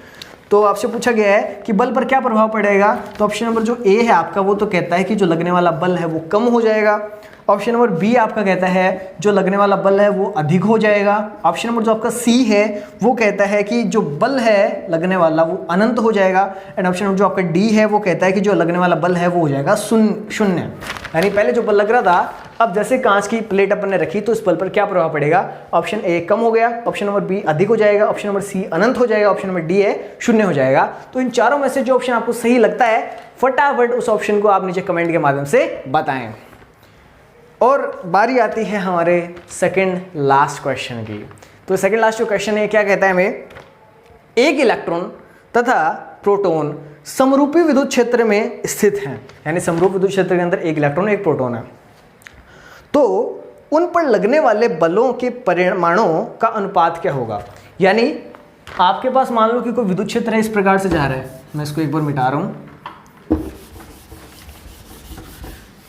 Speaker 1: तो आपसे पूछा गया है कि बल पर क्या प्रभाव पड़ेगा, तो ऑप्शन नंबर जो ए है आपका वो तो कहता है कि जो लगने वाला बल है वो कम हो जाएगा। ऑप्शन नंबर बी आपका कहता है जो लगने वाला बल है वो अधिक हो जाएगा। ऑप्शन नंबर जो आपका सी है वो कहता है कि जो बल है लगने वाला वो अनंत हो जाएगा। एंड ऑप्शन नंबर जो आपका डी है वो कहता है कि जो लगने वाला बल है वो हो जाएगा शून्य। यानी पहले जो बल लग रहा था, अब जैसे कांच की प्लेट अपन ने रखी तो इस बल पर क्या प्रभाव पड़ेगा, ऑप्शन ए कम हो गया, ऑप्शन नंबर बी अधिक हो जाएगा, ऑप्शन नंबर सी अनंत हो जाएगा, ऑप्शन नंबर डी है शून्य हो जाएगा। तो इन चारों में से जो ऑप्शन आपको सही लगता है फटाफट उस ऑप्शन को आप नीचे कमेंट के माध्यम से बताएं। और बारी आती है हमारे सेकंड लास्ट क्वेश्चन की। तो सेकंड लास्ट जो क्वेश्चन है क्या कहता है हमें, एक इलेक्ट्रॉन तथा प्रोटॉन समरूपी विद्युत क्षेत्र में स्थित हैं, यानी समरूप विद्युत क्षेत्र के अंदर एक इलेक्ट्रॉन एक प्रोटॉन है, तो उन पर लगने वाले बलों के परिमाणों का अनुपात क्या होगा। यानी आपके पास मान लो कि कोई विद्युत क्षेत्र है, इस प्रकार से जा रहा है, मैं इसको एक बार मिटा रहा हूं,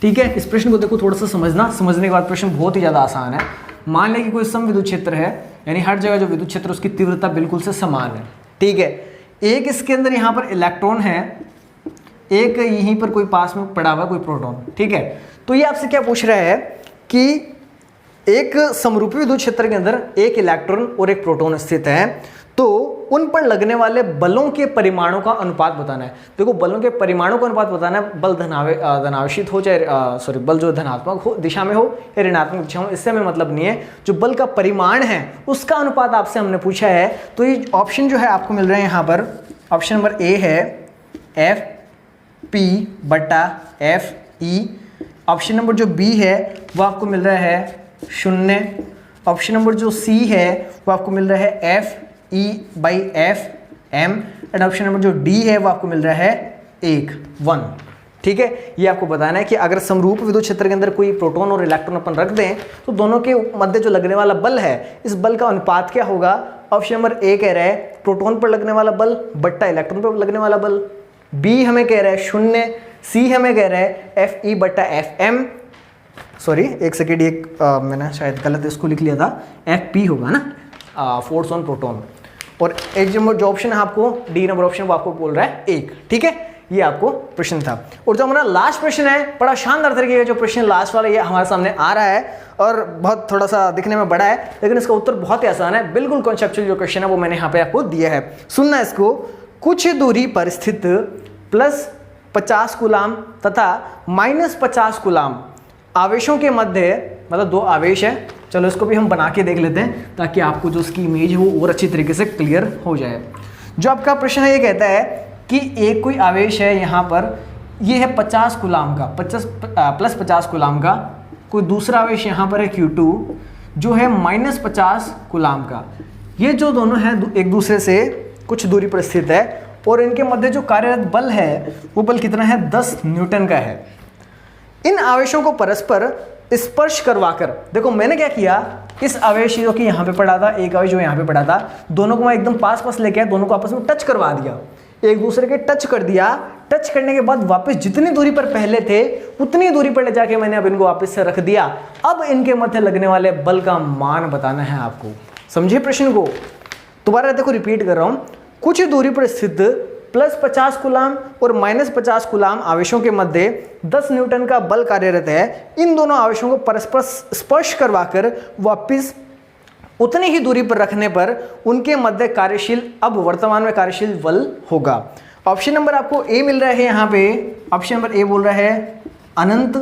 Speaker 1: ठीक है। इस प्रश्न को देखो थोड़ा सा समझने के बाद प्रश्न बहुत ही ज़्यादा आसान है। मान लें कि कोई सम विद्युत क्षेत्र है, यानी हर जगह जो विद्युत क्षेत्र उसकी तीव्रता बिल्कुल से समान है, ठीक है। एक इसके अंदर यहाँ पर इलेक्ट्रॉन है, एक यहीं पर कोई पास में पड़ा हुआ कोई प्रोटॉन, ठीक है। तो ये आपसे क्या पूछ रहा है कि एक समरूपी विद्युत क्षेत्र के अंदर एक इलेक्ट्रॉन और एक प्रोटॉन स्थित है, तो उन पर लगने वाले बलों के परिमाणों का अनुपात बताना है। देखो बलों के परिमाणों का अनुपात बताना है, बल धनावेशित हो चाहे बल जो धनात्मक हो दिशा में हो या ऋणात्मक दिशा में, इससे हमें मतलब नहीं है। जो बल का परिमाण है उसका अनुपात आपसे हमने पूछा है। तो ये ऑप्शन जो है आपको मिल रहे हैं यहाँ पर, ऑप्शन नंबर ए है F/F ऑप्शन नंबर जो बी है वो आपको मिल रहा है 0, ऑप्शन नंबर जो सी है वो आपको मिल रहा है Fe/F/m एंड ऑप्शन नंबर जो डी है वो आपको मिल रहा है 1, ठीक है। ये आपको बताना है कि अगर समरूप विद्युत क्षेत्र के अंदर कोई प्रोटॉन और इलेक्ट्रॉन अपन रख दें तो दोनों के मध्य जो लगने वाला बल है, इस बल का अनुपात क्या होगा। ऑप्शन नंबर ए कह रहा है प्रोटॉन पर लगने वाला बल बट्टा इलेक्ट्रॉन पर लगने वाला बल, बी हमें कह रहा है 0, सी हमें कह रहा है Fe/Fm, सॉरी एक सेकेंड, मैंने शायद गलत इसको लिख लिया था, Fp होगा ना, फोर्स ऑन प्रोटॉन, और एक जो ऑप्शन है आपको डी नंबर ऑप्शन वो आपको बोल रहा है 1, ठीक है। ये आपको प्रश्न था। और जो हमारा लास्ट प्रश्न है, बड़ा शानदार तरीके का जो प्रश्न लास्ट वाला ये हमारे सामने आ रहा है और बहुत थोड़ा सा दिखने में बड़ा है, लेकिन इसका उत्तर बहुत ही आसान है, बिल्कुल कॉन्सेप्चुअल जो क्वेश्चन है वो मैंने यहाँ पे आपको दिया है। सुनना इसको, कुछ दूरी पर स्थित +50 कूलाम तथा -50 कूलाम आवेशों के मध्य, मतलब दो आवेश है, चलो इसको भी हम बना के देख लेते हैं ताकि आपको जो उसकी इमेज है वो और अच्छी तरीके से क्लियर हो जाए। जो आपका प्रश्न है ये कहता है कि एक कोई आवेश है यहाँ पर, ये है 50 कूलाम का, +50 कूलाम का, कोई दूसरा आवेश यहाँ पर है Q2 जो है -50 कूलाम का। ये जो दोनों हैं एक दूसरे से कुछ दूरी पर स्थित है और इनके मध्य जो कार्यरत बल है वो बल कितना है, 10 न्यूटन का है। इन आवेशों को परस्पर स्पर्श करवाकर, देखो मैंने क्या किया, इस आवेश जो कि यहाँ पे पड़ा था, एक आवेश जो यहाँ पे पड़ा था, दोनों को मैं एकदम पास लेके आया, दोनों को आपस में टच करवा दिया, एक दूसरे के टच कर दिया। टच करने के बाद वापस जितनी दूरी पर पहले थे उतनी दूरी पर ले जाके मैंने अब इनको वापस से रख दिया। अब इनके मध्य लगने वाले बल का मान बताना है आपको, समझे प्रश्न को। दोबारा देखो रिपीट कर रहा हूं, कुछ दूरी पर स्थित +50 कूलाम और -50 कूलाम आवेशों के मध्य 10 न्यूटन का बल कार्यरत है। इन दोनों आवेशों को परस्पर स्पर्श करवाकर वापस उतनी ही दूरी पर रखने पर उनके मध्य कार्यशील, अब वर्तमान में कार्यशील बल होगा। ऑप्शन नंबर आपको ए मिल रहा है यहाँ पे, ऑप्शन नंबर ए बोल रहा है अनंत।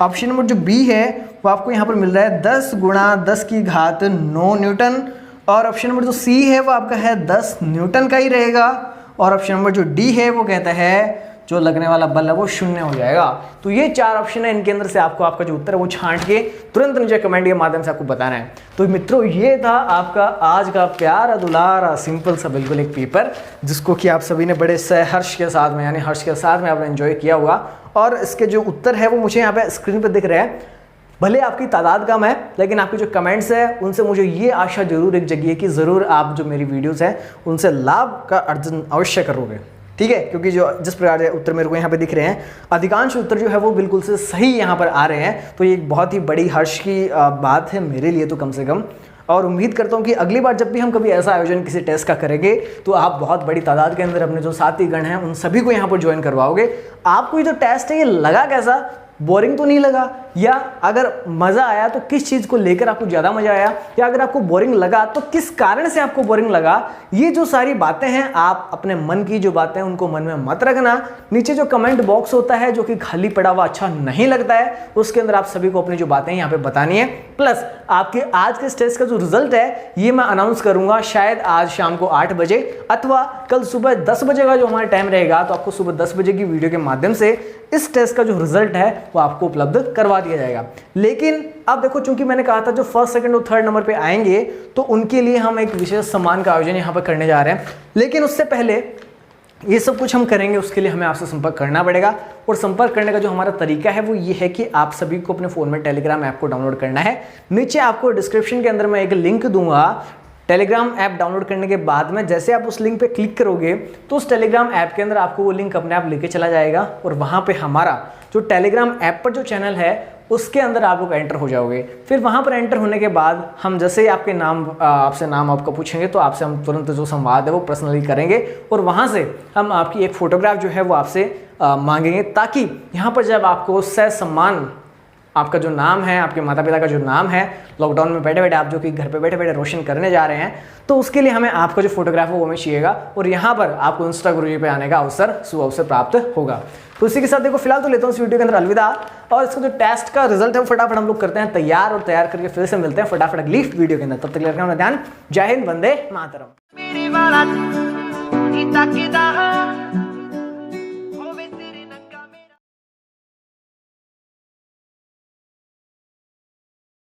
Speaker 1: ऑप्शन नंबर जो बी है वो आपको यहाँ पर मिल रहा है 10 × 10⁹ न्यूटन, और ऑप्शन नंबर जो सी है वो आपका है 10 न्यूटन का ही रहेगा, और ऑप्शन नंबर जो डी है वो कहता है जो लगने वाला बल है वो 0 हो जाएगा। तो ये 4 ऑप्शन है, इनके अंदर से आपको आपका जो उत्तर है वो छांट के तुरंत नीचे कमेंट के माध्यम से आपको बताना है। तो मित्रों ये था आपका आज का प्यारा दुलारा सिंपल सा बिल्कुल एक पेपर, जिसको कि आप सभी ने बड़े सहर्ष के साथ में, यानी हर्ष के साथ में आपने एंजॉय किया होगा। और इसके जो उत्तर है वो मुझे यहाँ पे स्क्रीन पर दिख रहे हैं। भले आपकी तादाद कम है, लेकिन आपके जो कमेंट्स है उनसे मुझे ये आशा जरूर एक जगी है कि ज़रूर आप जो मेरी वीडियोस हैं उनसे लाभ का अर्जन अवश्य करोगे, ठीक है। क्योंकि जो जिस प्रकार के उत्तर मेरे को यहाँ पे दिख रहे हैं, अधिकांश उत्तर जो है वो बिल्कुल से सही यहाँ पर आ रहे हैं। तो ये एक बहुत ही बड़ी हर्ष की बात है मेरे लिए तो कम से कम। और उम्मीद करता हूँ कि अगली बार जब भी हम कभी ऐसा आयोजन किसी टेस्ट का करेंगे तो आप बहुत बड़ी तादाद के अंदर अपने जो साथीगण हैं उन सभी को यहाँ पर ज्वाइन करवाओगे। आपको ये जो टेस्ट है ये लगा कैसा, बोरिंग तो नहीं लगा, या अगर मज़ा आया तो किस चीज़ को लेकर आपको ज़्यादा मज़ा आया, या अगर आपको बोरिंग लगा तो किस कारण से आपको बोरिंग लगा। ये जो सारी बातें हैं आप अपने मन की जो बातें हैं उनको मन में मत रखना। नीचे जो कमेंट बॉक्स होता है जो कि खाली पड़ा हुआ अच्छा नहीं लगता है, उसके अंदर आप सभी को अपनी जो बातें हैं यहाँ पे बतानी है। प्लस आपके आज के टेस्ट का जो रिजल्ट है ये मैं अनाउंस करूंगा शायद आज शाम को 8 बजे अथवा कल सुबह 10 बजे का जो हमारा टाइम रहेगा, तो आपको सुबह 10 बजे की वीडियो के माध्यम से इस टेस्ट का जो रिजल्ट है वो आपको उपलब्ध करवा दिया जाएगा। लेकिन अब देखो, चूंकि मैंने कहा था जो फर्स्ट, सेकंड और थर्ड नंबर पे आएंगे तो उनके लिए हम एक विशेष सम्मान का आयोजन यहाँ पर करने जा रहे हैं। लेकिन उससे पहले ये सब कुछ हम करेंगे, उसके लिए हमें आपसे संपर्क करना पड़ेगा। और संपर्क करने का जो हमारा तरीका है वो ये है कि आप सभी को अपने फ़ोन में टेलीग्राम ऐप को डाउनलोड करना है। नीचे आपको डिस्क्रिप्शन के अंदर मैं एक लिंक दूंगा। टेलीग्राम ऐप डाउनलोड करने के बाद में जैसे आप उस लिंक पे क्लिक करोगे तो उस टेलीग्राम ऐप के अंदर आपको वो लिंक अपने आप लेके चला जाएगा और वहाँ पे हमारा जो टेलीग्राम ऐप पर जो चैनल है उसके अंदर आप लोग एंटर हो जाओगे। फिर वहाँ पर एंटर होने के बाद हम जैसे ही आपके आपसे नाम आपका पूछेंगे तो आपसे हम तुरंत जो संवाद है वो पर्सनली करेंगे और वहाँ से हम आपकी एक फ़ोटोग्राफ जो है वो आपसे मांगेंगे, ताकि यहाँ पर जब आपको सह सम्मान आपका जो नाम है, आपके माता पिता का जो नाम है, लॉकडाउन में बैठे बैठे आप जो कि घर पे बैठे बैठे रोशन करने जा रहे हैं, तो उसके लिए हमें आपका जो फोटोग्राफ है वो हमें चाहिएगा और यहाँ पर आपको इंस्टा गुरुजी पे आने का सुअवसर प्राप्त होगा। तो इसी के साथ देखो फिलहाल तो लेता हूँ इस वीडियो के अंदर अलविदा, और इसका जो टेस्ट का रिजल्ट है वो फटाफट हम लोग करते हैं तैयार, और तैयार करके फिर से मिलते हैं फटाफट अगली वीडियो के अंदर। तब तक रखना अपना ध्यान। जय हिंद, वंदे मातरम।